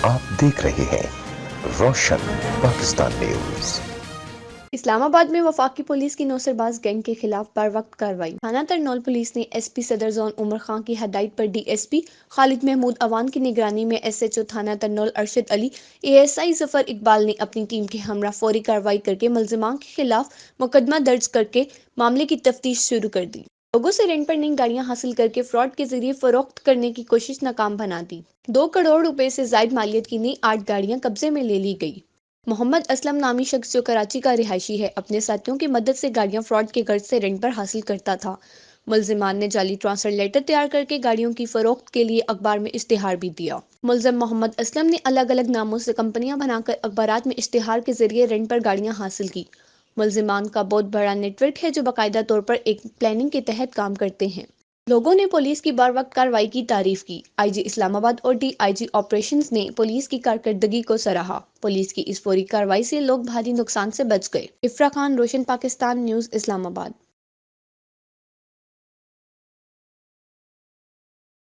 آپ دیکھ رہے ہیں روشن پاکستان نیوز۔ اسلام آباد میں وفاقی پولیس کی نوسرباز گینگ کے خلاف بر وقت کارروائی۔ تھانہ ترنول پولیس نے ایس پی صدر زون عمر خان کی ہدایت پر ڈی ایس پی خالد محمود اوان کی نگرانی میں ایس ایچ او تھانہ ترنول ارشد علی، اے ایس آئی ظفر اقبال نے اپنی ٹیم کے ہمراہ فوری کارروائی کرکے ملزمان کے خلاف مقدمہ درج کرکے معاملے کی تفتیش شروع کر دی۔ لوگوں سے رینٹ پر نئی گاڑیاں حاصل کرکے فراڈ کے ذریعے فروخت کرنے کی کوشش ناکام بنا دی۔ 2 کروڑ روپے سے زائد مالیت کی نئی 8 گاڑیاں قبضے میں لے لی گئی۔ محمد اسلم نامی شخص جو کراچی کا رہائشی ہے، اپنے ساتھیوں کی مدد سے گاڑیاں فراڈ کے غرض سے رینٹ پر حاصل کرتا تھا۔ ملزمان نے جعلی ٹرانسفر لیٹر تیار کرکے گاڑیوں کی فروخت کے لیے اخبار میں اشتہار بھی دیا۔ ملزم محمد اسلم نے الگ الگ ناموں سے کمپنیاں بنا کر اخبارات میں اشتہار کے ذریعے رینٹ پر گاڑیاں حاصل کی۔ ملزمان کا بہت بڑا نیٹ ورک ہے جو باقاعدہ طور پر ایک پلاننگ کے تحت کام کرتے ہیں۔ لوگوں نے پولیس کی بر وقت کارروائی کی تعریف کی۔ آئی جی اسلام آباد اور ڈی آئی جی آپریشنز نے پولیس کی کارکردگی کو سراہا۔ پولیس کی اس فوری کارروائی سے لوگ بھاری نقصان سے بچ گئے۔ افرا خان، روشن پاکستان نیوز، اسلام آباد۔